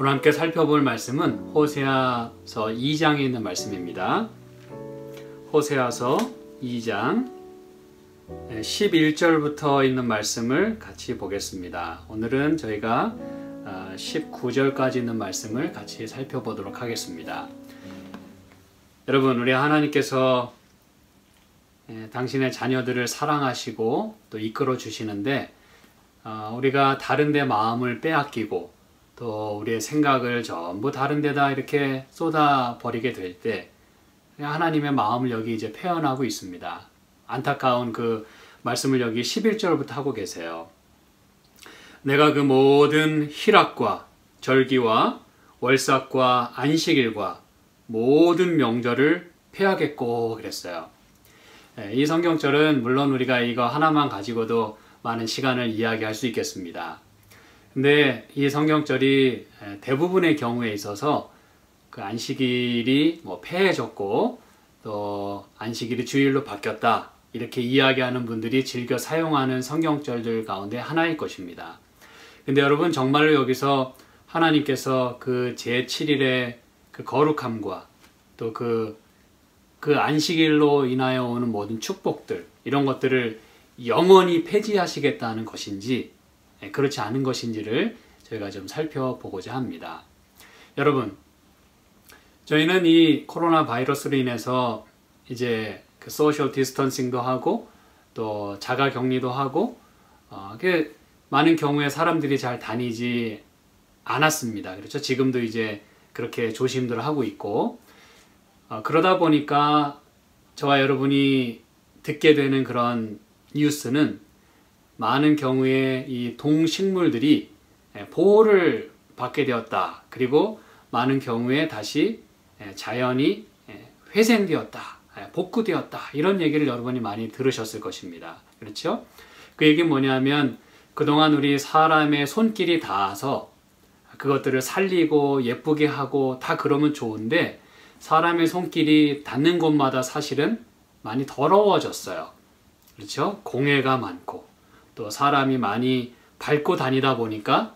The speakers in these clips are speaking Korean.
오늘 함께 살펴볼 말씀은 호세아서 2장에 있는 말씀입니다. 호세아서 2장 11절부터 있는 말씀을 같이 보겠습니다. 오늘은 저희가 19절까지 있는 말씀을 같이 살펴보도록 하겠습니다. 여러분, 우리 하나님께서 당신의 자녀들을 사랑하시고 또 이끌어 주시는데 우리가 다른 데 마음을 빼앗기고 또 우리의 생각을 전부 다른 데다 이렇게 쏟아 버리게 될 때 하나님의 마음을 여기 이제 표현하고 있습니다. 안타까운 그 말씀을 여기 11절부터 하고 계세요. 내가 그 모든 희락과 절기와 월삭과 안식일과 모든 명절을 폐하겠고 그랬어요. 이 성경절은 물론 우리가 이거 하나만 가지고도 많은 시간을 이야기할 수 있겠습니다. 근데 이 성경절이 대부분의 경우에 있어서 그 안식일이 폐해졌고 또 안식일이 주일로 바뀌었다 이렇게 이야기하는 분들이 즐겨 사용하는 성경절들 가운데 하나일 것입니다. 근데 여러분, 정말로 여기서 하나님께서 그 제7일의 그 거룩함과 또 그 안식일로 인하여 오는 모든 축복들, 이런 것들을 영원히 폐지하시겠다는 것인지 그렇지 않은 것인지를 저희가 좀 살펴보고자 합니다. 여러분, 저희는 이 코로나 바이러스로 인해서 이제 그 소셜 디스턴싱도 하고 또 자가 격리도 하고 많은 경우에 사람들이 잘 다니지 않았습니다. 그렇죠? 지금도 이제 그렇게 조심들 하고 있고 그러다 보니까 저와 여러분이 듣게 되는 그런 뉴스는 많은 경우에 이 동식물들이 보호를 받게 되었다. 그리고 많은 경우에 다시 자연이 회생되었다. 복구되었다. 이런 얘기를 여러분이 많이 들으셨을 것입니다. 그렇죠? 그 얘기는 뭐냐면 그동안 우리 사람의 손길이 닿아서 그것들을 살리고 예쁘게 하고 다 그러면 좋은데 사람의 손길이 닿는 곳마다 사실은 많이 더러워졌어요. 그렇죠? 공해가 많고 또 사람이 많이 밟고 다니다 보니까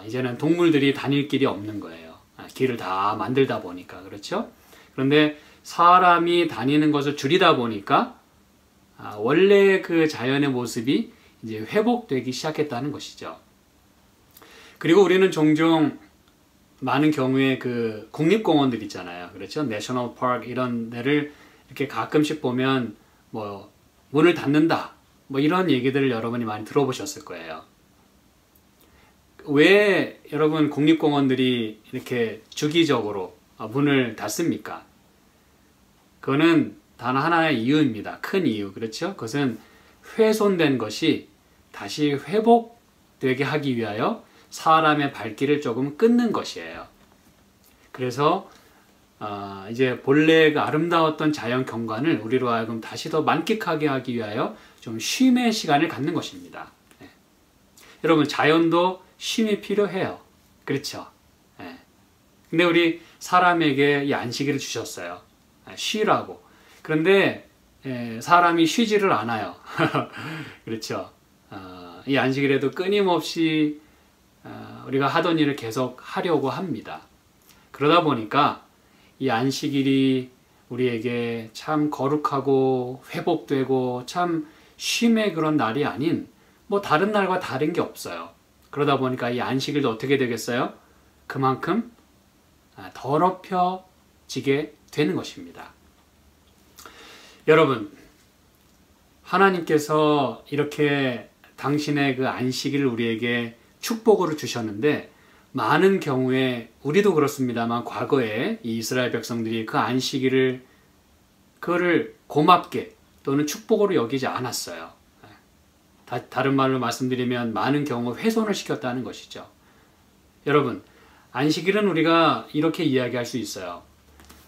이제는 동물들이 다닐 길이 없는 거예요. 길을 다 만들다 보니까. 그렇죠? 그런데 사람이 다니는 것을 줄이다 보니까 원래 그 자연의 모습이 이제 회복되기 시작했다는 것이죠. 그리고 우리는 종종 많은 경우에 그 국립공원들 있잖아요. 그렇죠? 내셔널 파크 이런 데를 이렇게 가끔씩 보면 문을 닫는다. 이런 얘기들을 여러분이 많이 들어보셨을 거예요. 왜 여러분 국립공원들이 이렇게 주기적으로 문을 닫습니까? 그거는 단 하나의 이유입니다. 큰 이유. 그렇죠? 그것은 훼손된 것이 다시 회복되게 하기 위하여 사람의 발길을 조금 끊는 것이에요. 그래서 이제 본래 그 아름다웠던 자연 경관을 우리로 하여금 다시 더 만끽하게 하기 위하여 좀 쉼의 시간을 갖는 것입니다. 여러분, 자연도 쉼이 필요해요. 그렇죠? 근데 우리 사람에게 이 안식일을 주셨어요. 쉬라고. 그런데 사람이 쉬지를 않아요. 그렇죠? 이 안식일에도 끊임없이 우리가 하던 일을 계속 하려고 합니다. 그러다 보니까 이 안식일이 우리에게 참 거룩하고 회복되고 참 쉼의 그런 날이 아닌 다른 날과 다른 게 없어요. 그러다 보니까 이 안식일도 어떻게 되겠어요? 그만큼 더럽혀지게 되는 것입니다. 여러분, 하나님께서 이렇게 당신의 그 안식일을 우리에게 축복으로 주셨는데 많은 경우에 우리도 그렇습니다만 과거에 이 이스라엘 백성들이 그 안식일을 그거를 고맙게 또는 축복으로 여기지 않았어요. 다른 말로 말씀드리면 많은 경우 훼손을 시켰다는 것이죠. 여러분, 안식일은 우리가 이렇게 이야기할 수 있어요.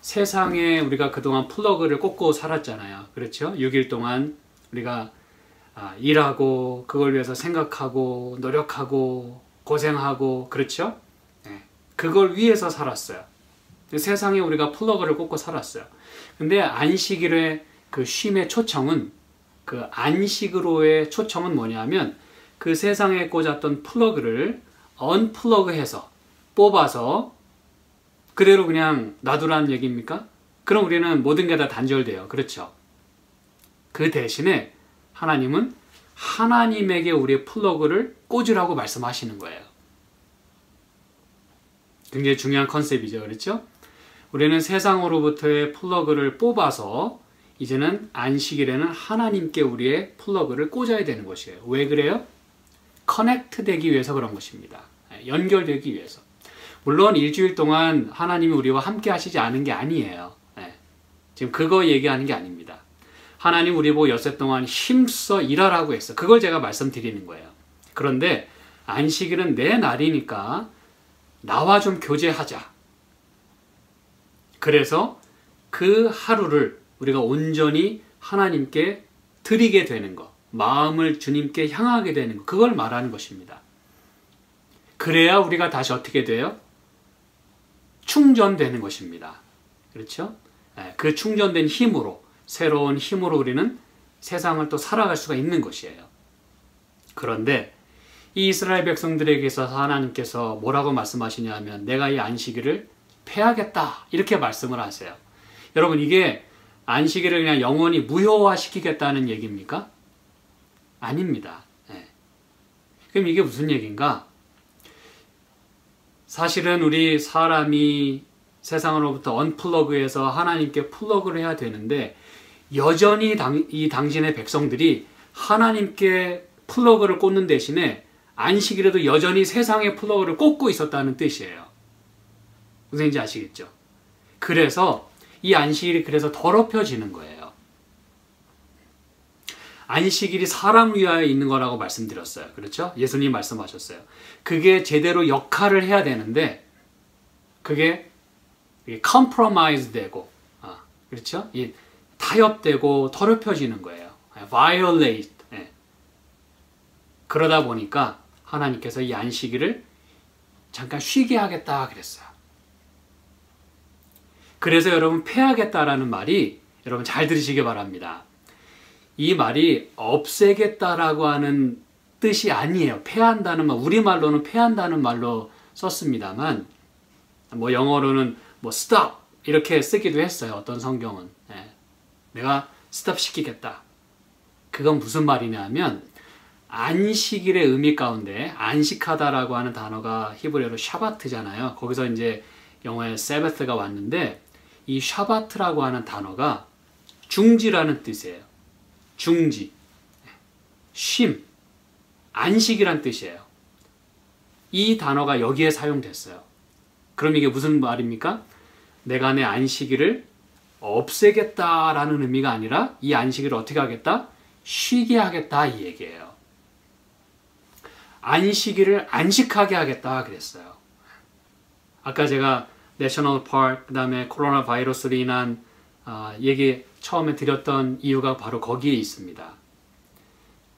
세상에 우리가 그동안 플러그를 꽂고 살았잖아요. 그렇죠? 6일 동안 우리가 일하고 그걸 위해서 생각하고 노력하고 고생하고 그렇죠? 그걸 위해서 살았어요. 세상에 우리가 플러그를 꽂고 살았어요. 근데 안식일의 그 쉼의 초청은 그 안식으로의 초청은 뭐냐면 그 세상에 꽂았던 플러그를 언플러그해서 뽑아서 그대로 그냥 놔두라는 얘기입니까? 그럼 우리는 모든 게 다 단절돼요. 그렇죠? 그 대신에 하나님은 하나님에게 우리의 플러그를 꽂으라고 말씀하시는 거예요. 굉장히 중요한 컨셉이죠. 그렇죠? 우리는 세상으로부터의 플러그를 뽑아서 이제는 안식일에는 하나님께 우리의 플러그를 꽂아야 되는 것이에요. 왜 그래요? 커넥트 되기 위해서 그런 것입니다. 연결되기 위해서. 물론 일주일 동안 하나님이 우리와 함께 하시지 않은 게 아니에요. 지금 그거 얘기하는 게 아닙니다. 하나님 우리 보고 엿새 동안 힘써 일하라고 했어. 그걸 제가 말씀드리는 거예요. 그런데 안식일은 내 날이니까 나와 좀 교제하자. 그래서 그 하루를 우리가 온전히 하나님께 드리게 되는 것, 마음을 주님께 향하게 되는 것, 그걸 말하는 것입니다. 그래야 우리가 다시 어떻게 돼요? 충전되는 것입니다. 그렇죠? 그 충전된 힘으로, 새로운 힘으로 우리는 세상을 또 살아갈 수가 있는 것이에요. 그런데 이 이스라엘 백성들에게 있어서 하나님께서 뭐라고 말씀하시냐 하면 내가 이 안식일을 폐하겠다 이렇게 말씀을 하세요. 여러분 이게 안식일을 그냥 영원히 무효화시키겠다는 얘기입니까? 아닙니다. 그럼 이게 무슨 얘기인가? 사실은 우리 사람이 세상으로부터 언플러그해서 하나님께 플러그를 해야 되는데 여전히 이 당신의 백성들이 하나님께 플러그를 꽂는 대신에 안식일에도 여전히 세상의 플러그를 꽂고 있었다는 뜻이에요. 무슨 얘기인지 아시겠죠? 그래서 이 안식일이 그래서 더럽혀지는 거예요. 안식일이 사람 위하여 있는 거라고 말씀드렸어요. 그렇죠? 예수님 말씀하셨어요. 그게 제대로 역할을 해야 되는데 그게 compromise 되고 그렇죠? 타협되고 더럽혀지는 거예요. violate. 그러다 보니까 하나님께서 이 안식일을 잠깐 쉬게 하겠다 그랬어요. 그래서 여러분 폐하겠다라는 말이 여러분 잘 들으시기 바랍니다. 이 말이 없애겠다라고 하는 뜻이 아니에요. 폐한다는 말, 우리말로는 폐한다는 말로 썼습니다만 뭐 영어로는 뭐 stop 이렇게 쓰기도 했어요. 어떤 성경은. 내가 stop 시키겠다. 그건 무슨 말이냐면 안식일의 의미 가운데 안식하다라고 하는 단어가 히브리어로 샤바트잖아요. 거기서 이제 영어에 세베트가 왔는데 이 샤바트라고 하는 단어가 중지라는 뜻이에요. 중지, 쉼, 안식이란 뜻이에요. 이 단어가 여기에 사용됐어요. 그럼 이게 무슨 말입니까? 내가 내 안식일을 없애겠다라는 의미가 아니라 이 안식일을 어떻게 하겠다? 쉬게 하겠다 이 얘기예요. 안식일을 안식하게 하겠다 그랬어요. 아까 제가 내셔널 파크 그다음에 코로나 바이러스로 인한 얘기 처음에 드렸던 이유가 바로 거기에 있습니다.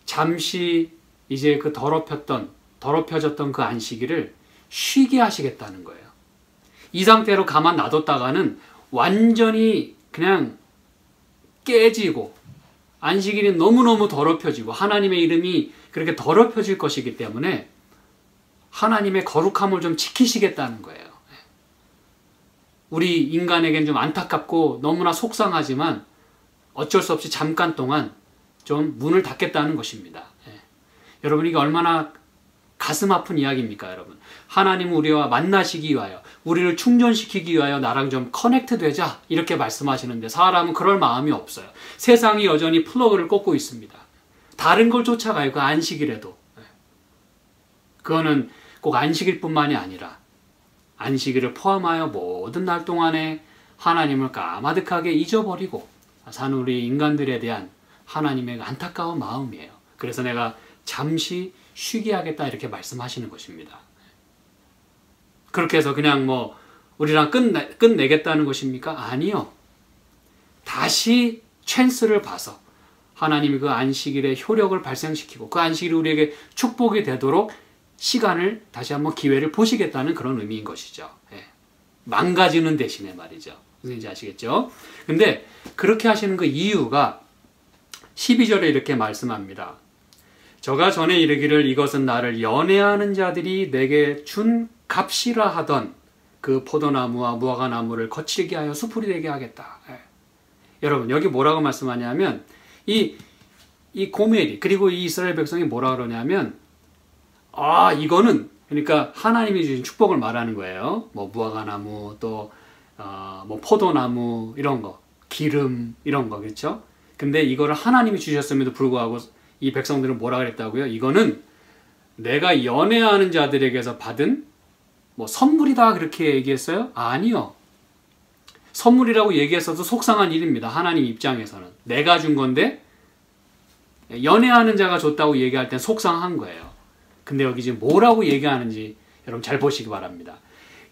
잠시 이제 그 더럽혀졌던 그 안식일을 쉬게 하시겠다는 거예요. 이 상태로 가만 놔뒀다가는 완전히 그냥 깨지고 안식일이 너무너무 더럽혀지고 하나님의 이름이 그렇게 더럽혀질 것이기 때문에 하나님의 거룩함을 좀 지키시겠다는 거예요. 우리 인간에겐 좀 안타깝고 너무나 속상하지만 어쩔 수 없이 잠깐 동안 좀 문을 닫겠다는 것입니다. 여러분 이게 얼마나 가슴 아픈 이야기입니까 여러분. 하나님은 우리와 만나시기 위하여 우리를 충전시키기 위하여 나랑 좀 커넥트 되자 이렇게 말씀하시는데 사람은 그럴 마음이 없어요. 세상이 여전히 플러그를 꽂고 있습니다. 다른 걸 쫓아가요. 그 안식일에도. 그거는 꼭 안식일뿐만이 아니라 안식일을 포함하여 모든 날 동안에 하나님을 까마득하게 잊어버리고 사는 우리 인간들에 대한 하나님의 안타까운 마음이에요. 그래서 내가 잠시 쉬게 하겠다 이렇게 말씀하시는 것입니다. 그렇게 해서 그냥 뭐 우리랑 끝내겠다는 것입니까? 아니요. 다시 찬스를 봐서 하나님이 그 안식일의 효력을 발생시키고 그 안식일이 우리에게 축복이 되도록 시간을 다시 한번 기회를 보시겠다는 그런 의미인 것이죠. 망가지는 대신에 말이죠. 무슨 얘기인지 아시겠죠? 근데 그렇게 하시는 그 이유가 12절에 이렇게 말씀합니다. 저가 전에 이르기를 이것은 나를 연애하는 자들이 내게 준 값이라 하던 그 포도나무와 무화과나무를 거칠게 하여 수풀이 되게 하겠다. 여러분 여기 뭐라고 말씀하냐면 이 고멜이 그리고 이 이스라엘 백성이 뭐라 그러냐면 이거는 그러니까 하나님이 주신 축복을 말하는 거예요. 뭐 무화과나무 또 뭐 포도나무 이런 거 기름 이런 거 그렇죠? 근데 이거를 하나님이 주셨음에도 불구하고 이 백성들은 뭐라 그랬다고요? 이거는 내가 연애하는 자들에게서 받은 뭐 선물이다 그렇게 얘기했어요? 아니요. 선물이라고 얘기했어도 속상한 일입니다. 하나님 입장에서는. 내가 준 건데 연애하는 자가 줬다고 얘기할 땐 속상한 거예요. 근데 여기 지금 뭐라고 얘기하는지 여러분 잘 보시기 바랍니다.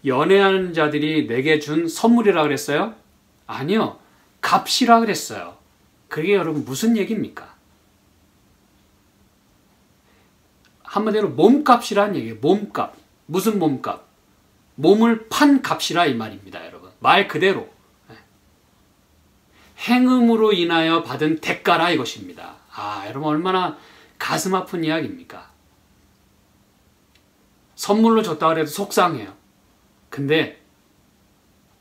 연애하는 자들이 내게 준 선물이라 그랬어요? 아니요. 값이라 그랬어요. 그게 여러분 무슨 얘기입니까? 한마디로 몸값이란 얘기예요. 몸값. 무슨 몸값? 몸을 판 값이라 이 말입니다. 여러분. 말 그대로. 행음으로 인하여 받은 대가라 이것입니다. 여러분 얼마나 가슴 아픈 이야기입니까? 선물로 줬다 그래도 속상해요. 근데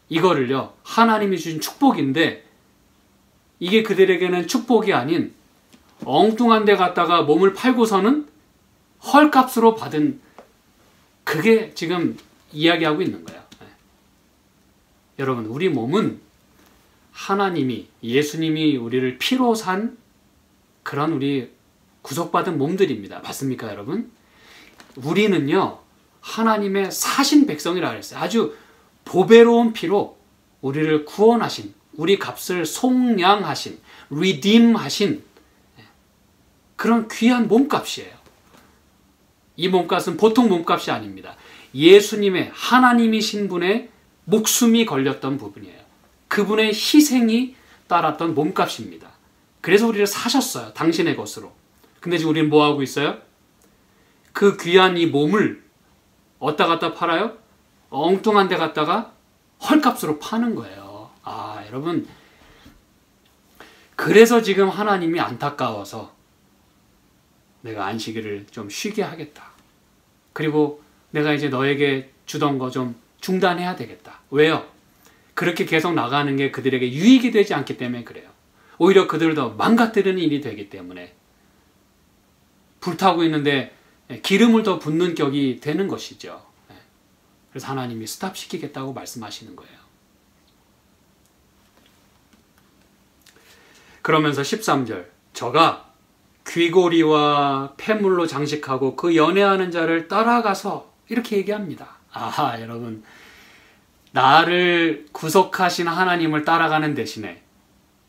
이거를요 하나님이 주신 축복인데 이게 그들에게는 축복이 아닌 엉뚱한 데 갔다가 몸을 팔고서는 헐값으로 받은 그게 지금 이야기하고 있는 거예요. 여러분 우리 몸은 하나님이 예수님이 우리를 피로 산 그런 우리 구속받은 몸들입니다. 맞습니까 여러분? 우리는요 하나님의 사신 백성이라 그랬어요. 아주 보배로운 피로 우리를 구원하신 우리 값을 속량하신 redeem하신 그런 귀한 몸값이에요. 이 몸값은 보통 몸값이 아닙니다. 예수님의 하나님이신 분의 목숨이 걸렸던 부분이에요. 그분의 희생이 따랐던 몸값입니다. 그래서 우리를 사셨어요. 당신의 것으로. 근데 지금 우리는 뭐하고 있어요? 그 귀한 이 몸을 어디다 갖다 팔아요? 엉뚱한 데 갖다가 헐값으로 파는 거예요. 여러분 그래서 지금 하나님이 안타까워서 내가 안식일을 좀 쉬게 하겠다. 그리고 내가 이제 너에게 주던 거 좀 중단해야 되겠다. 왜요? 그렇게 계속 나가는 게 그들에게 유익이 되지 않기 때문에 그래요. 오히려 그들을 더 망가뜨리는 일이 되기 때문에 불타고 있는데 기름을 더 붓는 격이 되는 것이죠. 그래서 하나님이 스탑시키겠다고 말씀하시는 거예요. 그러면서 13절 저가 귀고리와 폐물로 장식하고 그 연애하는 자를 따라가서 이렇게 얘기합니다. 여러분 나를 구속하신 하나님을 따라가는 대신에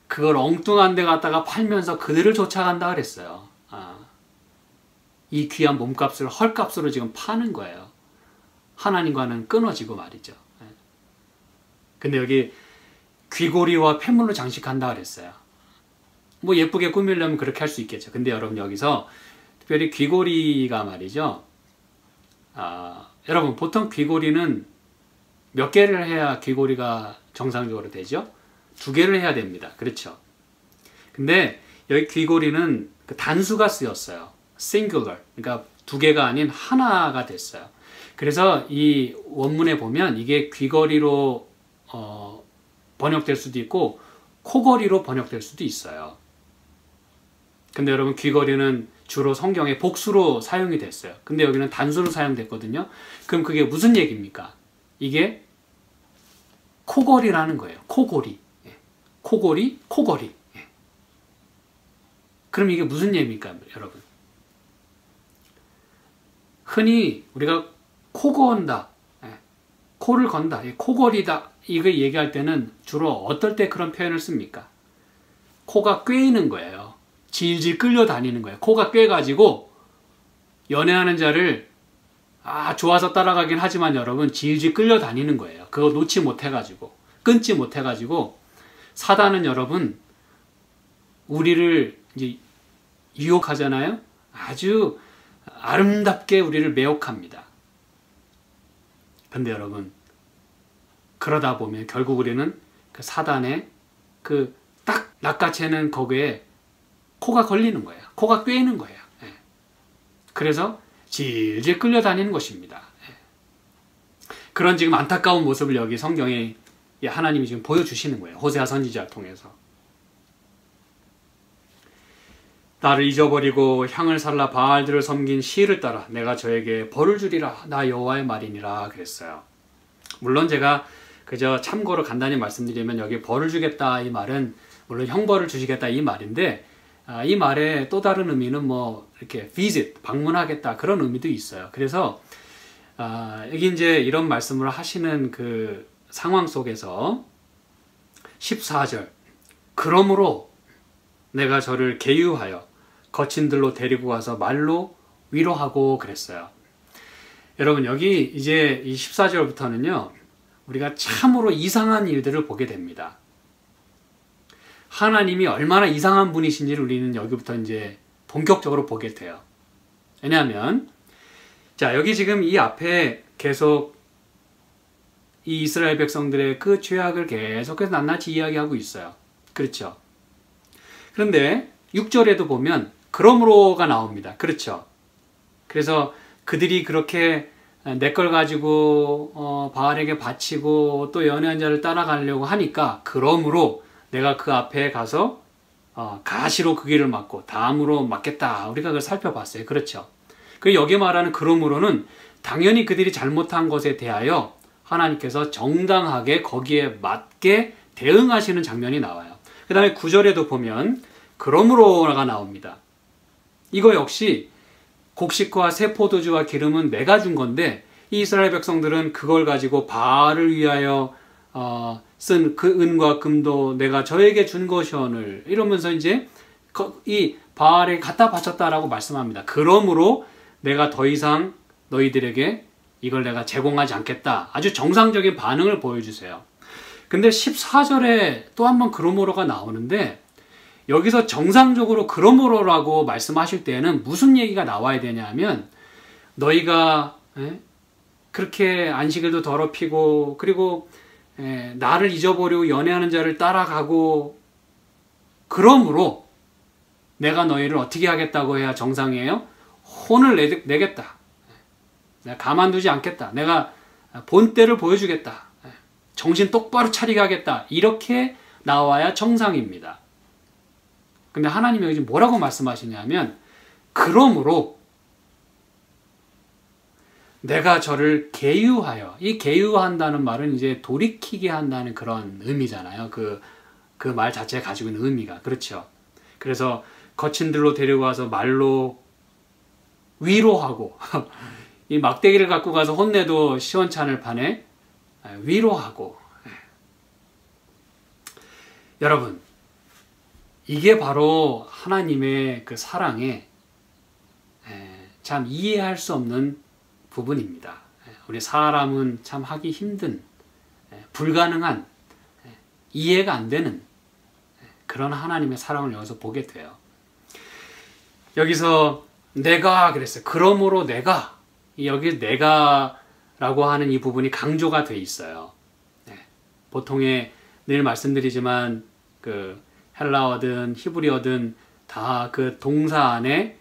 그걸 엉뚱한 데 갔다가 팔면서 그들을 쫓아간다 그랬어요. 이 귀한 몸값을 헐값으로 지금 파는 거예요. 하나님과는 끊어지고 말이죠. 근데 여기 귀고리와 폐물로 장식한다 그랬어요. 뭐 예쁘게 꾸미려면 그렇게 할 수 있겠죠. 근데 여러분 여기서 특별히 귀고리가 말이죠. 여러분 보통 귀고리는 몇 개를 해야 귀고리가 정상적으로 되죠? 2개를 해야 됩니다. 그렇죠? 근데 여기 귀고리는 그 단수가 쓰였어요. singular. 그러니까 2개가 아닌 하나가 됐어요. 그래서 이 원문에 보면 이게 귀걸이로 번역될 수도 있고 코걸이로 번역될 수도 있어요. 근데 여러분 귀걸이는 주로 성경에 복수로 사용이 됐어요. 근데 여기는 단수로 사용됐거든요. 그럼 그게 무슨 얘기입니까? 이게 코걸이라는 거예요. 코걸이. 코걸이, 코걸이. 그럼 이게 무슨 얘기입니까, 여러분? 흔히 우리가 코 건다, 코를 건다, 코걸이다 이거 얘기할 때는 주로 어떨 때 그런 표현을 씁니까? 코가 꿰이는 거예요. 질질 끌려다니는 거예요. 코가 꿰가지고 연애하는 자를 좋아서 따라가긴 하지만 여러분 질질 끌려다니는 거예요. 그거 놓지 못해가지고 끊지 못해가지고 사단은 여러분 우리를 이제 유혹하잖아요. 아주 아름답게 우리를 매혹합니다. 근데 여러분 그러다 보면 결국 우리는 그 사단의 그 딱 낚아채는 거기에 코가 걸리는 거예요. 코가 꿰이는 거예요. 그래서 질질 끌려다니는 것입니다. 그런 지금 안타까운 모습을 여기 성경에 하나님이 지금 보여주시는 거예요. 호세아 선지자를 통해서. 나를 잊어버리고 향을 살라 바알들을 섬긴 시를 따라 내가 저에게 벌을 주리라. 나 여호와의 말이니라 그랬어요. 물론 제가 그저 참고로 간단히 말씀드리면 여기 벌을 주겠다 이 말은 물론 형벌을 주시겠다 이 말인데 이 말의 또 다른 의미는 뭐 이렇게 visit 방문하겠다 그런 의미도 있어요. 그래서 여기 이제 이런 말씀을 하시는 그 상황 속에서 14절 그러므로 내가 저를 계유하여 거친 들로 데리고 가서 말로 위로하고 그랬어요. 여러분 여기 이제 이 14절부터는요 우리가 참으로 이상한 일들을 보게 됩니다. 하나님이 얼마나 이상한 분이신지를 우리는 여기부터 이제 본격적으로 보게 돼요. 왜냐하면 자 여기 지금 이 앞에 계속 이 이스라엘 백성들의 그 죄악을 계속해서 낱낱이 이야기하고 있어요. 그렇죠? 그런데 6절에도 보면 그러므로가 나옵니다. 그렇죠? 그래서 그들이 그렇게 내 걸 가지고 바알에게 바치고 또 연애한 자를 따라가려고 하니까 그러므로 내가 그 앞에 가서 가시로 그 길을 막고 담으로 막겠다. 우리가 그걸 살펴봤어요. 그렇죠? 그 여기 말하는 그러므로는 당연히 그들이 잘못한 것에 대하여 하나님께서 정당하게 거기에 맞게 대응하시는 장면이 나와요. 그 다음에 9절에도 보면 그러므로가 나옵니다. 이거 역시 곡식과 새 포도주와 기름은 내가 준 건데 이 이스라엘 백성들은 그걸 가지고 바알을 위하여 쓴 그 은과 금도 내가 저에게 준 것이오늘 이러면서 이제 이 바알에 갖다 바쳤다라고 말씀합니다. 그러므로 내가 더 이상 너희들에게 이걸 내가 제공하지 않겠다. 아주 정상적인 반응을 보여주세요. 근데 14절에 또 한 번 그러므로가 나오는데 여기서 정상적으로 그러므로라고 말씀하실 때에는 무슨 얘기가 나와야 되냐 하면 너희가 그렇게 안식일도 더럽히고 그리고 나를 잊어버리고 연애하는 자를 따라가고 그러므로 내가 너희를 어떻게 하겠다고 해야 정상이에요? 혼을 내겠다. 내가 가만두지 않겠다. 내가 본때를 보여주겠다. 정신 똑바로 차리게 하겠다. 이렇게 나와야 정상입니다. 근데 하나님이 여기 뭐라고 말씀하시냐면 그러므로 내가 저를 계유하여 이 계유한다는 말은 이제 돌이키게 한다는 그런 의미잖아요. 그 말 자체가 가지고 있는 의미가 그렇죠. 그래서 거친 들로 데려가서 말로 위로하고 이 막대기를 갖고 가서 혼내도 시원찮을 판에 위로하고 여러분 이게 바로 하나님의 그 사랑에 참 이해할 수 없는 부분입니다. 우리 사람은 참 하기 힘든 불가능한 이해가 안 되는 그런 하나님의 사랑을 여기서 보게 돼요. 여기서 내가 그랬어요. 그러므로 내가 여기 내가라고 하는 이 부분이 강조가 돼 있어요. 보통에 늘 말씀드리지만 그 헬라어든 히브리어든 다 그 동사 안에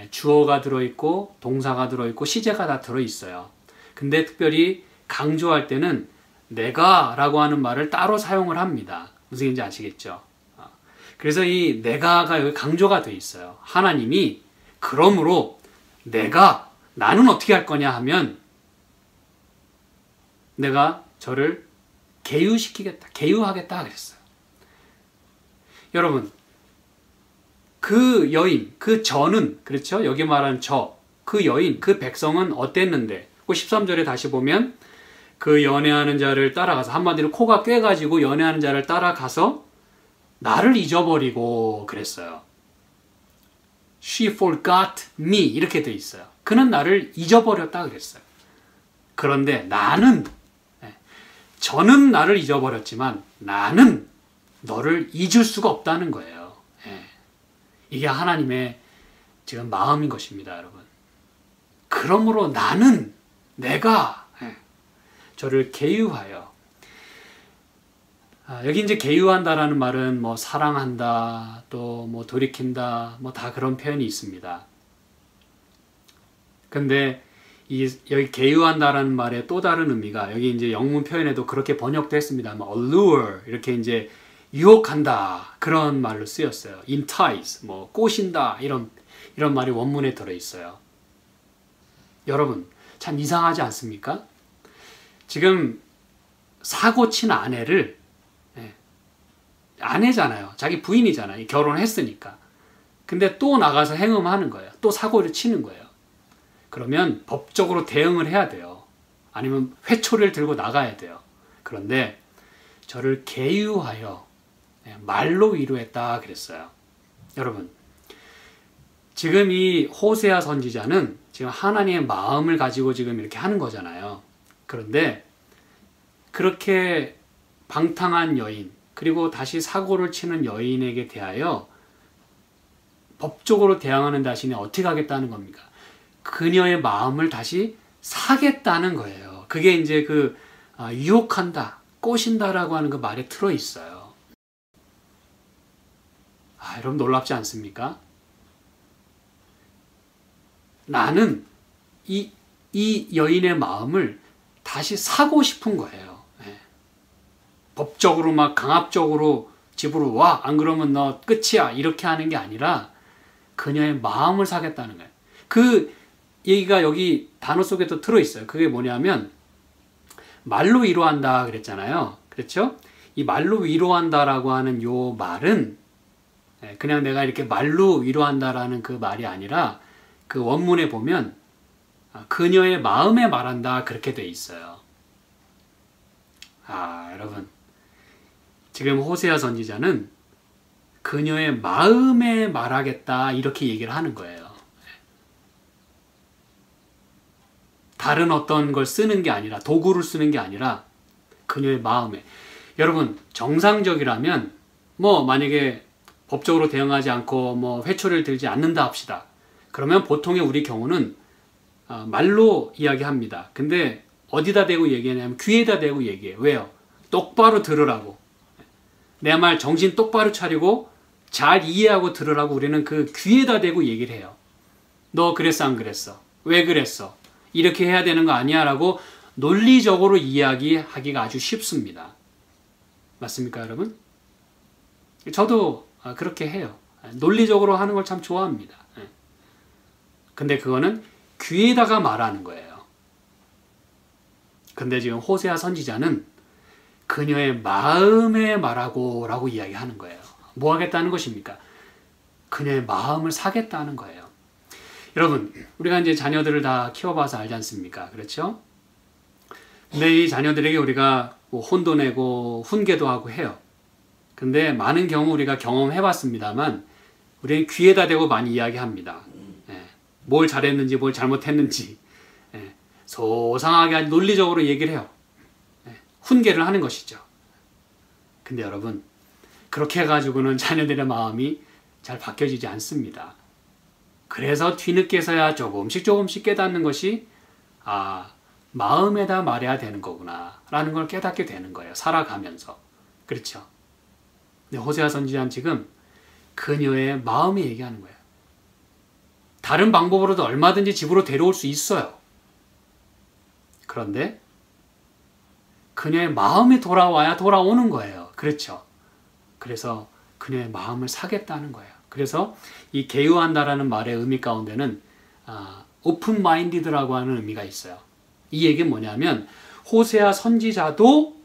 주어가 들어있고 동사가 들어있고 시제가 다 들어있어요. 근데 특별히 강조할 때는 내가 라고 하는 말을 따로 사용을 합니다. 무슨 얘기인지 아시겠죠? 그래서 이 내가가 여기 강조가 돼 있어요. 하나님이 그러므로 나는 어떻게 할 거냐 하면 내가 저를 계유시키겠다. 계유하겠다 그랬어요. 여러분 그 여인, 그 저는 그렇죠? 여기 말하는 그 여인, 그 백성은 어땠는데 13절에 다시 보면 그 연애하는 자를 따라가서 한마디로 코가 꿰가지고 연애하는 자를 따라가서 나를 잊어버리고 그랬어요. She forgot me 이렇게 돼 있어요. 그는 나를 잊어버렸다 그랬어요. 그런데 저는 나를 잊어버렸지만 나는 너를 잊을 수가 없다는 거예요. 이게 하나님의 지금 마음인 것입니다, 여러분. 그러므로 내가 저를 계유하여 여기 이제 계유한다라는 말은 뭐 사랑한다, 또 뭐 돌이킨다, 뭐 다 그런 표현이 있습니다. 근데 여기 개유한다라는 말의 또 다른 의미가 여기 이제 영문 표현에도 그렇게 번역도 했습니다만 allure 이렇게 이제 유혹한다 그런 말로 쓰였어요. entice 뭐 꼬신다 이런 말이 원문에 들어 있어요. 여러분 참 이상하지 않습니까? 지금 사고 친 아내를 아내잖아요. 자기 부인이잖아요. 결혼했으니까. 근데 또 나가서 행음하는 거예요. 또 사고를 치는 거예요. 그러면 법적으로 대응을 해야 돼요. 아니면 회초리를 들고 나가야 돼요. 그런데 저를 계유하여 말로 위로했다 그랬어요. 여러분 지금 이 호세아 선지자는 지금 하나님의 마음을 가지고 지금 이렇게 하는 거잖아요. 그런데 그렇게 방탕한 여인 그리고 다시 사고를 치는 여인에게 대하여 법적으로 대항하는 대신에 어떻게 하겠다는 겁니까? 그녀의 마음을 다시 사겠다는 거예요. 그게 이제 유혹한다, 꼬신다라고 하는 그 말에 들어 있어요. 여러분 놀랍지 않습니까? 나는 이 여인의 마음을 다시 사고 싶은 거예요. 법적으로 막 강압적으로 집으로 와, 안 그러면 너 끝이야 이렇게 하는 게 아니라 그녀의 마음을 사겠다는 거예요. 그 얘기가 여기 단어 속에도 들어있어요. 그게 뭐냐면 말로 위로한다 그랬잖아요. 그렇죠? 이 말로 위로한다라고 하는 요 말은 그냥 내가 이렇게 말로 위로한다라는 그 말이 아니라 그 원문에 보면 그녀의 마음에 말한다 그렇게 돼 있어요. 여러분 지금 호세아 선지자는 그녀의 마음에 말하겠다 이렇게 얘기를 하는 거예요. 다른 어떤 걸 쓰는 게 아니라 도구를 쓰는 게 아니라 그녀의 마음에. 여러분 정상적이라면 만약에 법적으로 대응하지 않고 회초리를 들지 않는다 합시다. 그러면 보통의 우리 경우는 말로 이야기합니다. 근데 어디다 대고 얘기하냐면 귀에다 대고 얘기해요. 왜요? 똑바로 들으라고. 내 말 정신 똑바로 차리고 잘 이해하고 들으라고 우리는 그 귀에다 대고 얘기를 해요. 너 그랬어 안 그랬어? 왜 그랬어? 이렇게 해야 되는 거 아니야? 라고 논리적으로 이야기하기가 아주 쉽습니다. 맞습니까 여러분? 저도 그렇게 해요. 논리적으로 하는 걸 참 좋아합니다. 근데 그거는 귀에다가 말하는 거예요. 근데 지금 호세아 선지자는 그녀의 마음에 말하고 라고 이야기하는 거예요. 뭐 하겠다는 것입니까? 그녀의 마음을 사겠다는 거예요. 여러분 우리가 이제 자녀들을 다 키워봐서 알지 않습니까? 그렇죠? 근데 이 자녀들에게 우리가 혼도 내고 훈계도 하고 해요. 근데 많은 경우 우리가 경험해봤습니다만 우리는 귀에다 대고 많이 이야기합니다. 뭘 잘했는지 뭘 잘못했는지 소상하게 아주 논리적으로 얘기를 해요. 훈계를 하는 것이죠. 근데 여러분 그렇게 해가지고는 자녀들의 마음이 잘 바뀌어지지 않습니다. 그래서 뒤늦게서야 조금씩 깨닫는 것이 마음에다 말해야 되는 거구나 라는 걸 깨닫게 되는 거예요. 살아가면서. 그렇죠? 근데 호세아 선지자는 지금 그녀의 마음에 얘기하는 거예요. 다른 방법으로도 얼마든지 집으로 데려올 수 있어요. 그런데 그녀의 마음이 돌아와야 돌아오는 거예요. 그렇죠? 그래서 그녀의 마음을 사겠다는 거예요. 그래서 이 개유한다라는 말의 의미 가운데는 오픈 마인디드라고 하는 의미가 있어요. 이 얘기는 뭐냐면 호세아 선지자도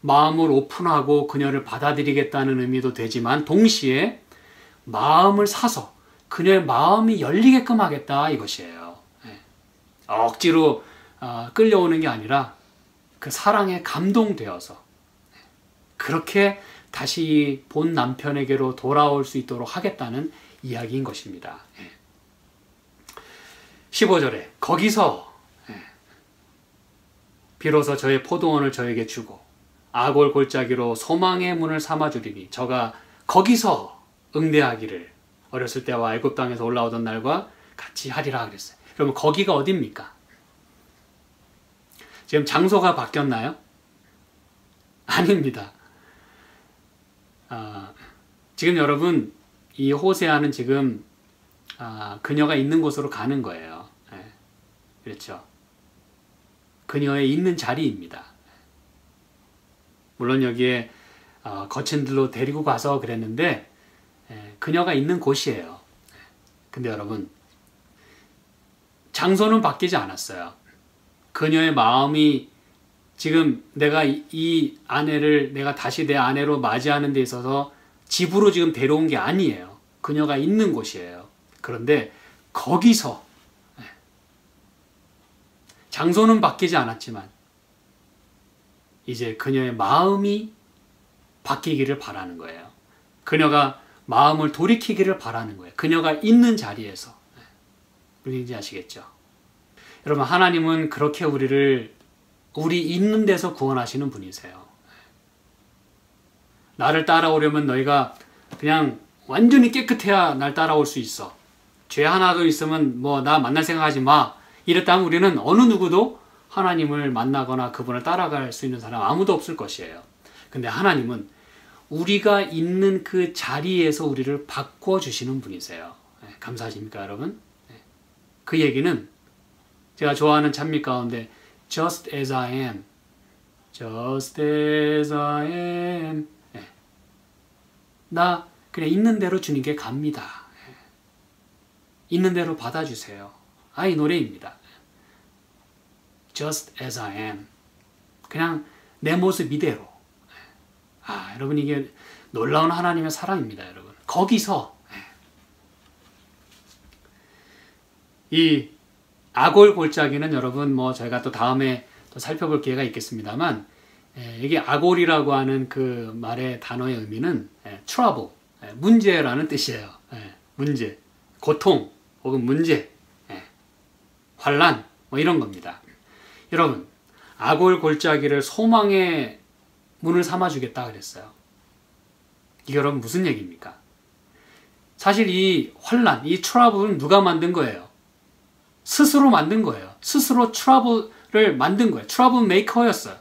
마음을 오픈하고 그녀를 받아들이겠다는 의미도 되지만 동시에 마음을 사서 그녀의 마음이 열리게끔 하겠다 이것이에요. 억지로 끌려오는 게 아니라 그 사랑에 감동되어서 그렇게 다시 본 남편에게로 돌아올 수 있도록 하겠다는 이야기인 것입니다. 15절에 거기서 비로소 저의 포도원을 저에게 주고 아골 골짜기로 소망의 문을 삼아주리니 저가 거기서 응대하기를 어렸을 때와 애굽 땅에서 올라오던 날과 같이 하리라 그랬어요. 그러면 거기가 어디입니까? 지금 장소가 바뀌었나요? 아닙니다. 지금 여러분 이 호세아는 지금 그녀가 있는 곳으로 가는 거예요. 그렇죠. 그녀의 있는 자리입니다. 물론 여기에 거친들로 데리고 가서 그랬는데 그녀가 있는 곳이에요. 근데 여러분, 장소는 바뀌지 않았어요. 그녀의 마음이 지금 내가 이 아내를 내가 다시 내 아내로 맞이하는 데 있어서 집으로 지금 데려온 게 아니에요. 그녀가 있는 곳이에요. 그런데 거기서 장소는 바뀌지 않았지만 이제 그녀의 마음이 바뀌기를 바라는 거예요. 그녀가 마음을 돌이키기를 바라는 거예요. 그녀가 있는 자리에서. 무슨지 아시겠죠? 여러분, 하나님은 그렇게 우리 있는 데서 구원하시는 분이세요. 나를 따라오려면 너희가 그냥 완전히 깨끗해야 날 따라올 수 있어. 죄 하나도 있으면 뭐 나 만날 생각하지 마. 이랬다면 우리는 어느 누구도 하나님을 만나거나 그분을 따라갈 수 있는 사람 아무도 없을 것이에요. 근데 하나님은 우리가 있는 그 자리에서 우리를 바꿔주시는 분이세요. 감사하십니까, 여러분? 그 얘기는 제가 좋아하는 찬미 가운데 Just as I am, Just as I am. 나 그냥 있는 대로 주님께 갑니다. 있는 대로 받아주세요. 이 노래입니다. Just as I am. 그냥 내 모습 이대로. 여러분, 이게 놀라운 하나님의 사랑입니다, 여러분. 거기서 이 아골 골짜기는 여러분 뭐 저희가 또 다음에 또 살펴볼 기회가 있겠습니다만, 이게 아골이라고 하는 그 말의 단어의 의미는 trouble, 문제라는 뜻이에요. 문제, 고통 혹은 문제, 환란 뭐 이런 겁니다. 여러분, 아골 골짜기를 소망의 문을 삼아주겠다 그랬어요. 이게 여러분 무슨 얘기입니까? 사실 이 환란, 이 트러블은 누가 만든 거예요? 스스로 만든 거예요. 스스로 트러블을 만든 거예요. 트러블 메이커였어요.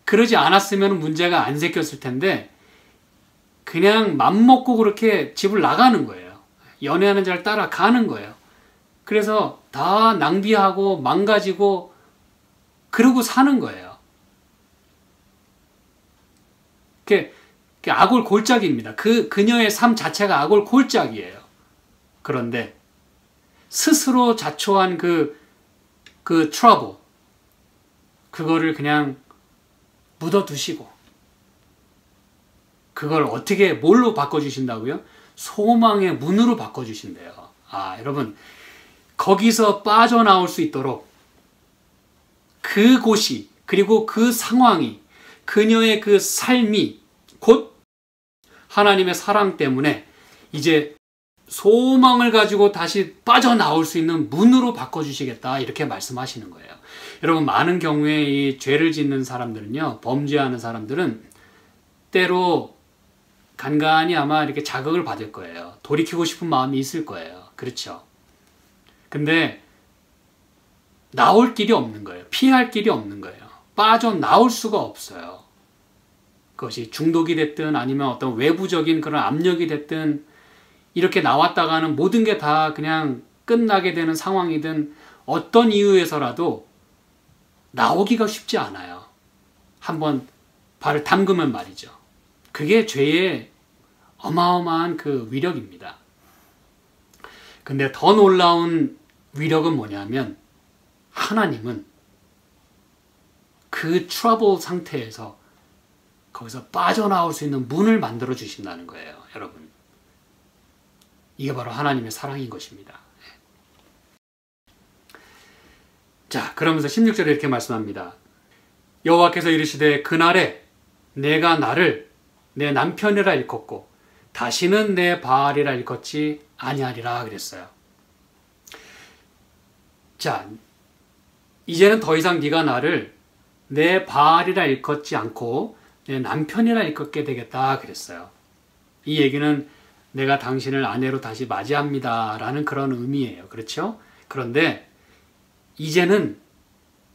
그러지 않았으면 문제가 안 생겼을 텐데 그냥 맘먹고 그렇게 집을 나가는 거예요. 연애하는 자를 따라가는 거예요. 그래서 다 낭비하고 망가지고 그러고 사는 거예요. 그게 아골 골짜기입니다. 그녀의 삶 자체가 아골 골짜기예요. 그런데 스스로 자초한 그 트러블, 그거를 그냥 묻어두시고 그걸 어떻게 뭘로 바꿔주신다고요? 소망의 문으로 바꿔주신대요. 여러분, 거기서 빠져나올 수 있도록 그곳이, 그리고 그 상황이, 그녀의 그 삶이 곧 하나님의 사랑 때문에 이제 소망을 가지고 다시 빠져나올 수 있는 문으로 바꿔주시겠다, 이렇게 말씀하시는 거예요. 여러분, 많은 경우에 이 죄를 짓는 사람들은요, 범죄하는 사람들은 때로 간간히 아마 이렇게 자극을 받을 거예요. 돌이키고 싶은 마음이 있을 거예요. 그렇죠? 근데 나올 길이 없는 거예요. 피할 길이 없는 거예요. 빠져나올 수가 없어요. 그것이 중독이 됐든 아니면 어떤 외부적인 그런 압력이 됐든 이렇게 나왔다가는 모든 게 다 그냥 끝나게 되는 상황이든 어떤 이유에서라도 나오기가 쉽지 않아요. 한번 발을 담그면 말이죠. 그게 죄의 어마어마한 그 위력입니다. 근데 더 놀라운 위력은 뭐냐면 하나님은 그 트러블 상태에서 거기서 빠져나올 수 있는 문을 만들어 주신다는 거예요. 여러분, 이게 바로 하나님의 사랑인 것입니다. 자, 그러면서 16절에 이렇게 말씀합니다. 여호와께서 이르시되 그날에 내가 나를 내 남편이라 일컫고 다시는 내 바알이라 일컫지 아니하리라 그랬어요. 자, 이제는 더 이상 네가 나를 내 바알이라 일컫지 않고 내 남편이라 일컫게 되겠다 그랬어요. 이 얘기는 내가 당신을 아내로 다시 맞이합니다 라는 그런 의미예요. 그렇죠? 그런데 이제는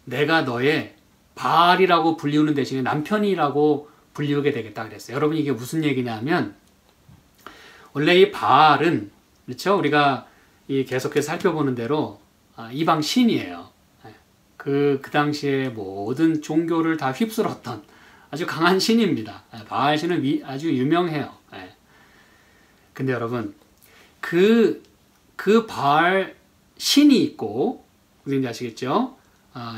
내가 너의 바알이라고 불리우는 대신에 남편이라고 불리우게 되겠다 그랬어요. 여러분, 이게 무슨 얘기냐면 원래 이 바알은, 그렇죠? 우리가 계속해서 살펴보는 대로 이방 신이에요. 그 당시에 모든 종교를 다 휩쓸었던 아주 강한 신입니다. 바알 신은 아주 유명해요. 근데 여러분, 그 바알 신이 있고, 무슨 아시겠죠?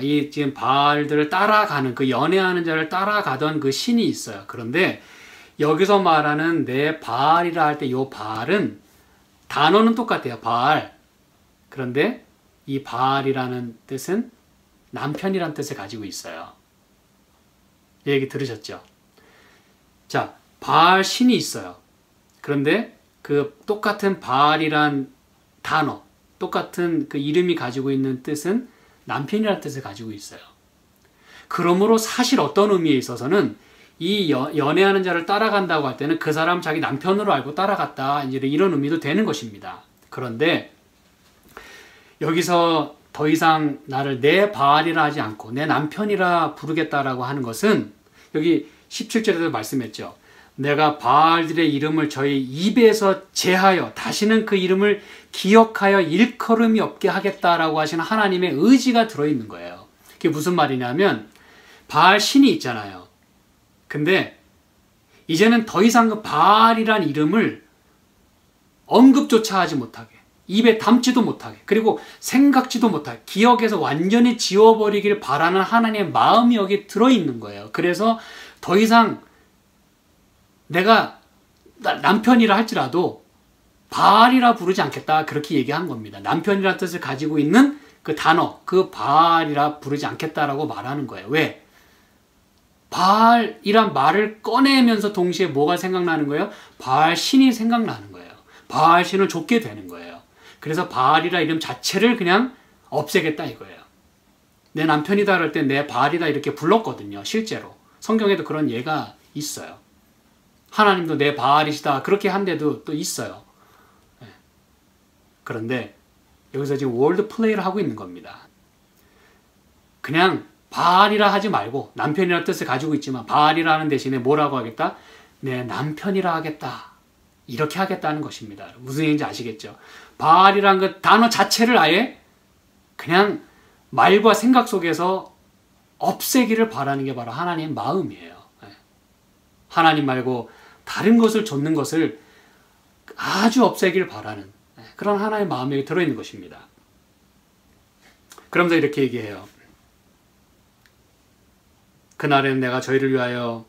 이 지금 바알들을 따라가는, 그 연애하는 자를 따라가던 그 신이 있어요. 그런데 여기서 말하는 내 바알이라 할 때 이 바알은 단어는 똑같아요. 바알. 그런데 이 바알이라는 뜻은 남편이란 뜻을 가지고 있어요. 이 얘기 들으셨죠? 자, 바알 신이 있어요. 그런데 그 똑같은 바알이란 단어, 똑같은 그 이름이 가지고 있는 뜻은 남편이라는 뜻을 가지고 있어요. 그러므로 사실 어떤 의미에 있어서는 이 연애하는 자를 따라간다고 할 때는 그 사람 자기 남편으로 알고 따라갔다, 이제 이런 의미도 되는 것입니다. 그런데 여기서 더 이상 나를 내 바알이라 하지 않고 내 남편이라 부르겠다라고 하는 것은, 여기 17절에도 말씀했죠. 내가 바알들의 이름을 저희 입에서 제하여 다시는 그 이름을 기억하여 일컬음이 없게 하겠다라고 하시는 하나님의 의지가 들어있는 거예요. 그게 무슨 말이냐면, 바알 신이 있잖아요. 근데 이제는 더 이상 그 바알이란 이름을 언급조차 하지 못하게, 입에 담지도 못하게, 그리고 생각지도 못하게, 기억에서 완전히 지워버리길 바라는 하나님의 마음이 여기 들어있는 거예요. 그래서 더 이상 내가 남편이라 할지라도 바알이라 부르지 않겠다, 그렇게 얘기한 겁니다. 남편이라는 뜻을 가지고 있는 그 단어, 그 바알이라 부르지 않겠다라고 말하는 거예요. 왜? 바알이란 말을 꺼내면서 동시에 뭐가 생각나는 거예요? 바알 신이 생각나는 거예요. 바알 신을 좇게 되는 거예요. 그래서 바알이라 이름 자체를 그냥 없애겠다 이거예요. 내 남편이다 그럴 때 내 바알이다 이렇게 불렀거든요. 실제로 성경에도 그런 예가 있어요. 하나님도 내 바알이시다 그렇게 한 데도 또 있어요. 그런데 여기서 지금 월드 플레이를 하고 있는 겁니다. 그냥 바알이라 하지 말고, 남편이라는 뜻을 가지고 있지만 바알이라 하는 대신에 뭐라고 하겠다? 내 남편이라 하겠다, 이렇게 하겠다는 것입니다. 무슨 얘기인지 아시겠죠? 바알이라는 그 단어 자체를 아예 그냥 말과 생각 속에서 없애기를 바라는 게 바로 하나님의 마음이에요. 하나님 말고 다른 것을 좇는 것을 아주 없애기를 바라는 그런 하나님의 마음이 들어있는 것입니다. 그러면서 이렇게 얘기해요. 그날에는 내가 저희를 위하여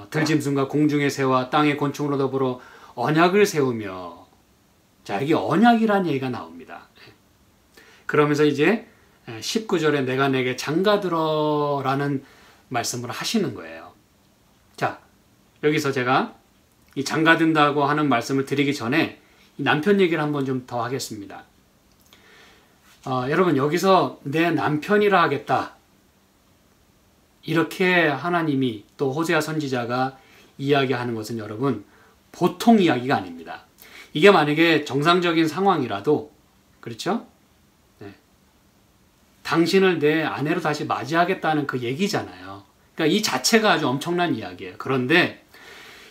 들짐승과 공중의 새와 땅의 곤충으로 더불어 언약을 세우며, 자, 여기 언약이라는 얘기가 나옵니다. 그러면서 이제 19절에 내가 내게 장가들어 라는 말씀을 하시는 거예요. 자, 여기서 제가 이 장가든다고 하는 말씀을 드리기 전에 이 남편 얘기를 한번 좀 더 하겠습니다. 여러분, 여기서 내 남편이라 하겠다, 이렇게 하나님이 또 호세아 선지자가 이야기하는 것은 여러분 보통 이야기가 아닙니다. 이게 만약에 정상적인 상황이라도, 그렇죠? 네. 당신을 내 아내로 다시 맞이하겠다는 그 얘기잖아요. 그러니까 이 자체가 아주 엄청난 이야기예요. 그런데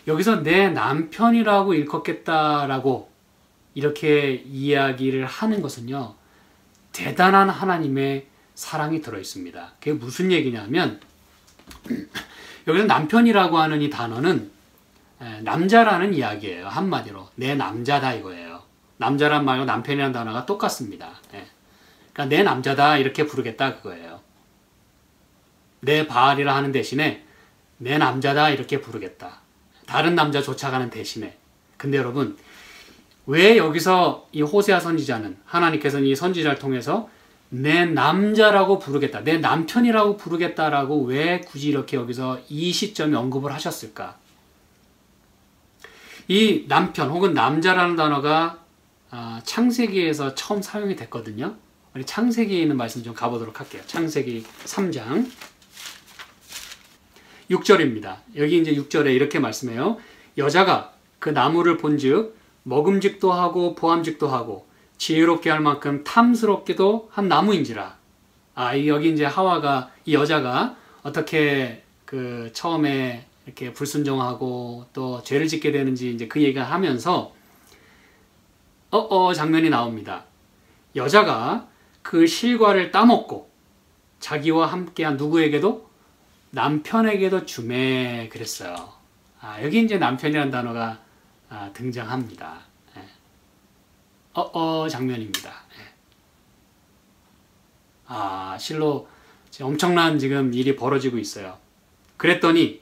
여기서 내 남편이라고 일컫겠다라고 이렇게 이야기를 하는 것은요, 대단한 하나님의 사랑이 들어있습니다. 그게 무슨 얘기냐면, 여기서 남편이라고 하는 이 단어는 남자라는 이야기예요. 한마디로 내 남자다 이거예요. 남자란 말과 남편이라는 단어가 똑같습니다. 그러니까 내 남자다 이렇게 부르겠다 그거예요. 내 바알이라 하는 대신에 내 남자다 이렇게 부르겠다, 다른 남자 쫓아가는 대신에. 근데 여러분, 왜 여기서 이 호세아 선지자는, 하나님께서는 이 선지자를 통해서 내 남자라고 부르겠다, 내 남편이라고 부르겠다라고 왜 굳이 이렇게 여기서 이 시점에 언급을 하셨을까? 이 남편 혹은 남자라는 단어가 창세기에서 처음 사용이 됐거든요. 우리 창세기에 있는 말씀 좀 가보도록 할게요. 창세기 3장 6절입니다. 여기 이제 6절에 이렇게 말씀해요. 여자가 그 나무를 본즉 먹음직도 하고 보암직도 하고 지혜롭게 할 만큼 탐스럽기도 한 나무인지라. 여기 이제 하와가, 이 여자가 어떻게 그 처음에 이렇게 불순종하고 또 죄를 짓게 되는지 이제 그 얘기를 하면서 장면이 나옵니다. 여자가 그 실과를 따먹고 자기와 함께한 누구에게도? 남편에게도 주매 그랬어요. 여기 이제 남편이라는 단어가 등장합니다. 장면입니다. 실로 엄청난 지금 일이 벌어지고 있어요. 그랬더니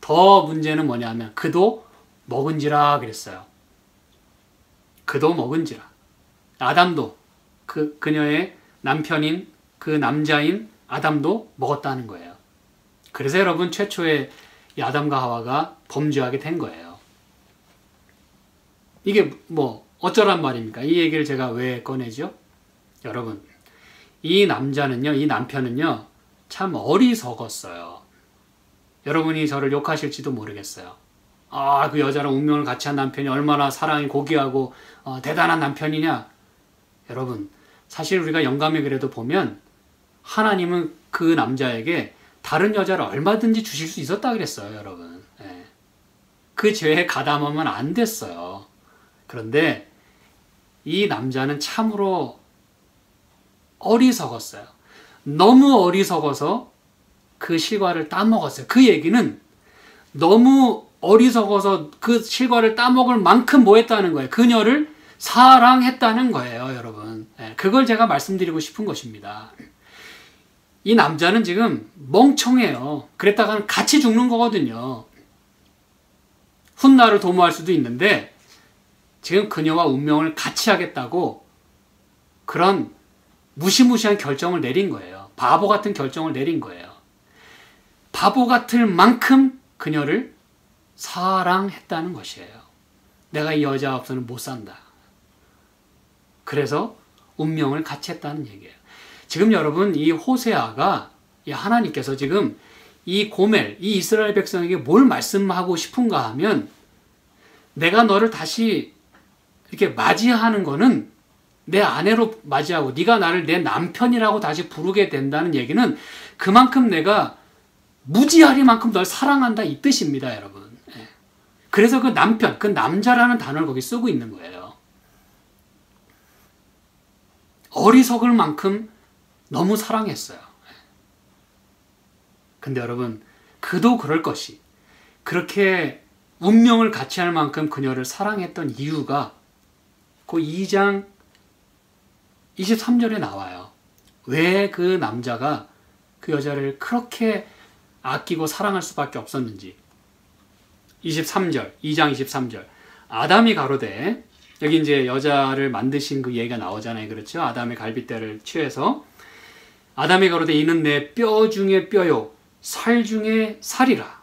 더 문제는 뭐냐면 그도 먹은지라 그랬어요. 그도 먹은지라. 아담도 그녀의 남편인 그 남자인 아담도 먹었다는 거예요. 그래서 여러분 최초의 이 아담과 하와가 범죄하게 된 거예요. 이게 뭐 어쩌란 말입니까? 이 얘기를 제가 왜 꺼내죠? 여러분 이 남편은요 참 어리석었어요. 여러분이 저를 욕하실지도 모르겠어요. 그 여자랑 운명을 같이 한 남편이 얼마나 사랑이 고귀하고 대단한 남편이냐. 여러분 사실 우리가 영감의 글에도 보면 하나님은 그 남자에게 다른 여자를 얼마든지 주실 수 있었다 그랬어요. 여러분 그 죄에 가담하면 안 됐어요. 그런데 이 남자는 참으로 어리석었어요. 너무 어리석어서 그 실과를 따먹었어요. 그 얘기는 너무 어리석어서 그 실과를 따먹을 만큼 뭐 했다는 거예요? 그녀를 사랑했다는 거예요, 여러분. 그걸 제가 말씀드리고 싶은 것입니다. 이 남자는 지금 멍청해요. 그랬다가는 같이 죽는 거거든요. 훗날을 도모할 수도 있는데 지금 그녀와 운명을 같이 하겠다고 그런 무시무시한 결정을 내린 거예요. 바보 같은 결정을 내린 거예요. 바보 같을 만큼 그녀를 사랑했다는 것이에요. 내가 이 여자 없어는 못 산다. 그래서 운명을 같이 했다는 얘기예요. 지금 여러분 이 호세아가 하나님께서 지금 이 고멜, 이 이스라엘 백성에게 뭘 말씀하고 싶은가 하면 내가 너를 다시 이렇게 맞이하는 거는 내 아내로 맞이하고 네가 나를 내 남편이라고 다시 부르게 된다는 얘기는 그만큼 내가 무지하리만큼 널 사랑한다 이 뜻입니다, 여러분. 그래서 그 남편, 그 남자라는 단어를 거기 쓰고 있는 거예요. 어리석을 만큼 너무 사랑했어요. 근데 여러분, 그도 그럴 것이 그렇게 운명을 같이 할 만큼 그녀를 사랑했던 이유가 그 2장 23절에 나와요. 왜 그 남자가 그 여자를 그렇게 아끼고 사랑할 수밖에 없었는지. 23절, 2장 23절. 아담이 가로되, 여기 이제 여자를 만드신 그 얘기가 나오잖아요. 그렇죠? 아담의 갈빗대를 취해서. 아담이 가로되 이는 내 뼈 중에 뼈요, 살 중에 살이라.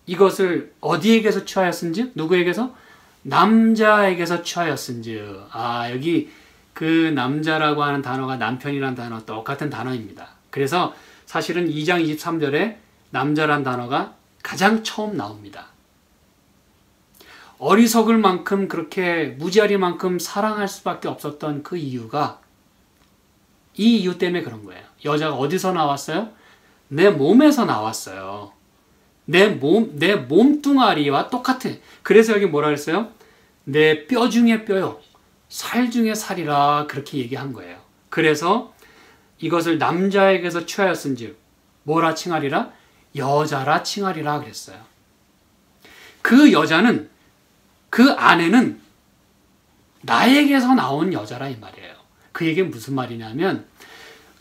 이것을 어디에게서 취하였은지? 누구에게서? 남자에게서 취하였은지. 여기 그 남자라고 하는 단어가 남편이라는 단어 똑같은 단어입니다. 그래서 사실은 2장 23절에 남자란 단어가 가장 처음 나옵니다. 어리석을 만큼 그렇게 무지하리만큼 사랑할 수밖에 없었던 그 이유가 이 이유 때문에 그런 거예요. 여자가 어디서 나왔어요? 내 몸에서 나왔어요. 내 몸뚱아리와 똑같아. 그래서 여기 뭐라 그랬어요? 내 뼈 중에 뼈요, 살 중에 살이라 그렇게 얘기한 거예요. 그래서 이것을 남자에게서 취하였은즉 뭐라 칭하리라? 여자라 칭하리라 그랬어요. 그 여자는, 그 아내는 나에게서 나온 여자라 이 말이에요. 그 얘기는 무슨 말이냐면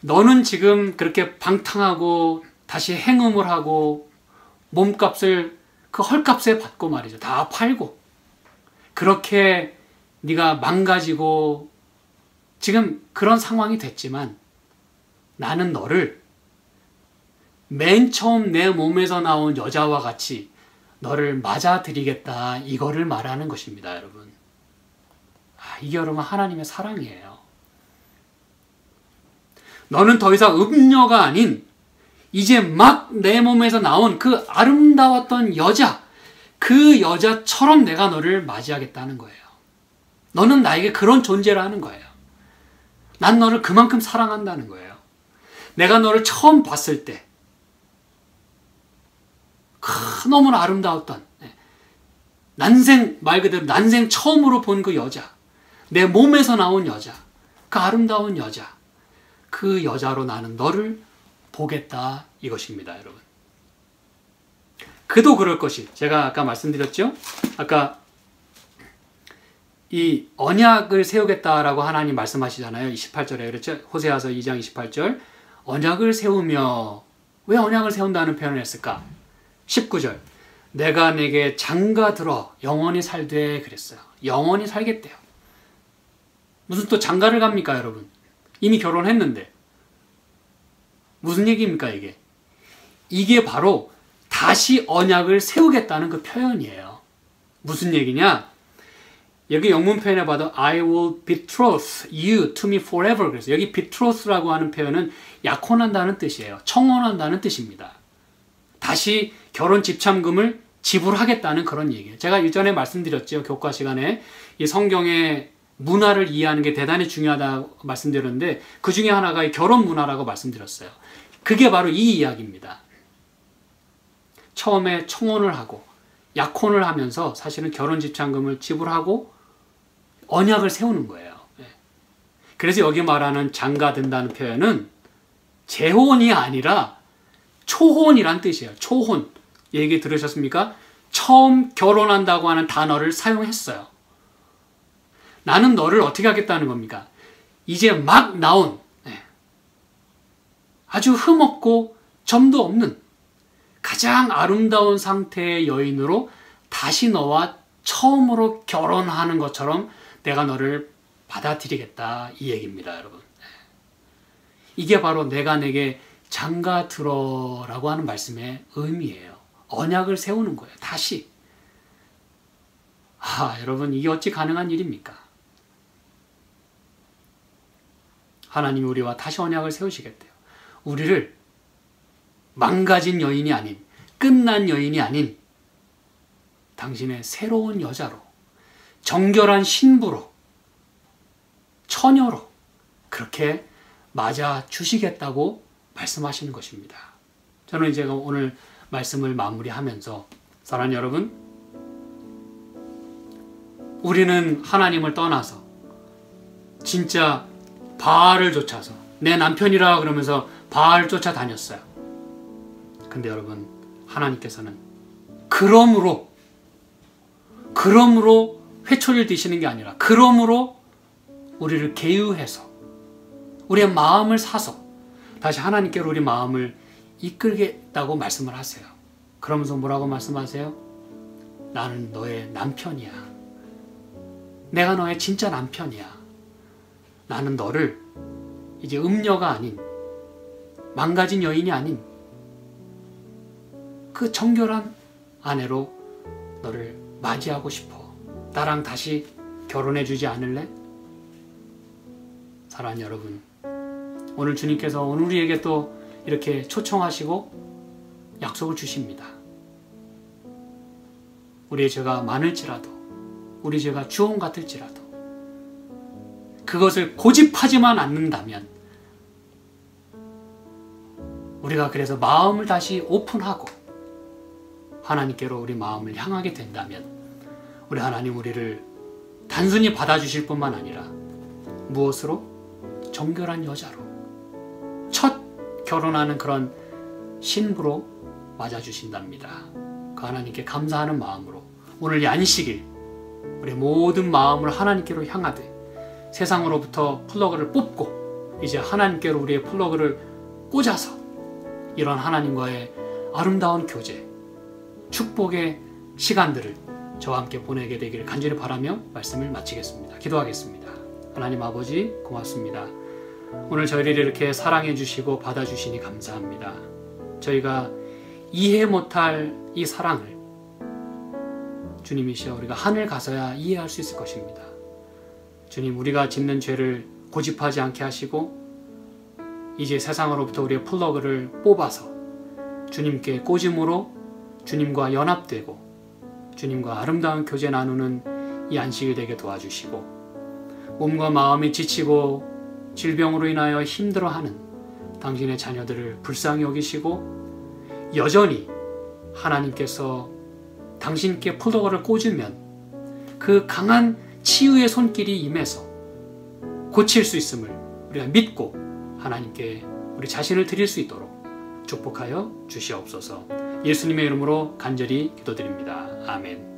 너는 지금 그렇게 방탕하고 다시 행음을 하고 몸값을 그 헐값에 받고 말이죠. 다 팔고 그렇게 네가 망가지고 지금 그런 상황이 됐지만 나는 너를 맨 처음 내 몸에서 나온 여자와 같이 너를 맞아들이겠다, 이거를 말하는 것입니다, 여러분. 이게 여러분 하나님의 사랑이에요. 너는 더 이상 음녀가 아닌 이제 막 내 몸에서 나온 그 아름다웠던 여자, 그 여자처럼 내가 너를 맞이하겠다는 거예요. 너는 나에게 그런 존재라는 거예요. 난 너를 그만큼 사랑한다는 거예요. 내가 너를 처음 봤을 때 너무나 아름다웠던, 난생, 말 그대로 난생 처음으로 본 그 여자, 내 몸에서 나온 여자, 그 아름다운 여자, 그 여자로 나는 너를 보겠다 이것입니다, 여러분. 그도 그럴 것이, 제가 아까 말씀드렸죠? 아까 이 언약을 세우겠다라고 하나님 말씀하시잖아요. 28절에 그렇죠? 호세아서 2장 28절. 언약을 세우며, 왜 언약을 세운다는 표현을 했을까? 19절. 내가 내게 장가들어 영원히 살되 그랬어요. 영원히 살겠대요. 무슨 또 장가를 갑니까, 여러분? 이미 결혼했는데. 무슨 얘기입니까, 이게? 이게 바로 다시 언약을 세우겠다는 그 표현이에요. 무슨 얘기냐? 여기 영문 표현에 봐도 I will betroth you to me forever. 그래서 여기 betroth라고 하는 표현은 약혼한다는 뜻이에요. 청혼한다는 뜻입니다. 다시 결혼 집참금을 지불하겠다는 그런 얘기예요. 제가 이전에 말씀드렸죠. 교과 시간에 이 성경의 문화를 이해하는 게 대단히 중요하다고 말씀드렸는데 그 중에 하나가 이 결혼 문화라고 말씀드렸어요. 그게 바로 이 이야기입니다. 처음에 청혼을 하고 약혼을 하면서 사실은 결혼 집참금을 지불하고 언약을 세우는 거예요. 그래서 여기 말하는 장가든다는 표현은 재혼이 아니라 초혼이란 뜻이에요. 초혼. 얘기 들으셨습니까? 처음 결혼한다고 하는 단어를 사용했어요. 나는 너를 어떻게 하겠다는 겁니까? 이제 막 나온 아주 흠없고 점도 없는 가장 아름다운 상태의 여인으로 다시 너와 처음으로 결혼하는 것처럼 내가 너를 받아들이겠다 이 얘기입니다, 여러분. 이게 바로 내가 내게 장가 들어라고 하는 말씀의 의미예요. 언약을 세우는 거예요. 다시. 여러분, 이게 어찌 가능한 일입니까? 하나님이 우리와 다시 언약을 세우시겠대요. 우리를 망가진 여인이 아닌, 끝난 여인이 아닌 당신의 새로운 여자로, 정결한 신부로, 처녀로 그렇게 맞아 주시겠다고 말씀하시는 것입니다. 저는 이제 오늘 말씀을 마무리하면서 사랑하는 여러분, 우리는 하나님을 떠나서 진짜 바알을 쫓아서 내 남편이라 그러면서 바알 쫓아다녔어요. 근데 여러분, 하나님께서는 그러므로 회초리를 드시는 게 아니라 그러므로 우리를 계유해서 우리의 마음을 사서 다시 하나님께로 우리 마음을 이끌겠다고 말씀을 하세요. 그러면서 뭐라고 말씀하세요? 나는 너의 남편이야. 내가 너의 진짜 남편이야. 나는 너를 이제 음녀가 아닌, 망가진 여인이 아닌 그 정결한 아내로 너를 맞이하고 싶어. 나랑 다시 결혼해 주지 않을래? 사랑하는 여러분, 오늘 주님께서 오늘 우리에게 또 이렇게 초청하시고 약속을 주십니다. 우리의 죄가 많을지라도, 우리 죄가 주홍 같을지라도 그것을 고집하지만 않는다면, 우리가 그래서 마음을 다시 오픈하고 하나님께로 우리 마음을 향하게 된다면 우리 하나님 우리를 단순히 받아주실 뿐만 아니라 무엇으로? 정결한 여자로, 첫 결혼하는 그런 신부로 맞아주신답니다. 그 하나님께 감사하는 마음으로 오늘 이 안식일 우리 모든 마음을 하나님께로 향하되 세상으로부터 플러그를 뽑고 이제 하나님께로 우리의 플러그를 꽂아서 이런 하나님과의 아름다운 교제, 축복의 시간들을 저와 함께 보내게 되기를 간절히 바라며 말씀을 마치겠습니다. 기도하겠습니다. 하나님 아버지, 고맙습니다. 오늘 저희를 이렇게 사랑해 주시고 받아주시니 감사합니다. 저희가 이해 못할 이 사랑을 주님이시여 우리가 하늘 가서야 이해할 수 있을 것입니다. 주님, 우리가 짓는 죄를 고집하지 않게 하시고 이제 세상으로부터 우리의 플러그를 뽑아서 주님께 꽂음으로 주님과 연합되고 주님과 아름다운 교제 나누는 이 안식일 되게 도와주시고 몸과 마음이 지치고 질병으로 인하여 힘들어하는 당신의 자녀들을 불쌍히 여기시고 여전히 하나님께서 당신께 플러그를 꽂으면 그 강한 치유의 손길이 임해서 고칠 수 있음을 우리가 믿고 하나님께 우리 자신을 드릴 수 있도록 축복하여 주시옵소서. 예수님의 이름으로 간절히 기도드립니다. 아멘.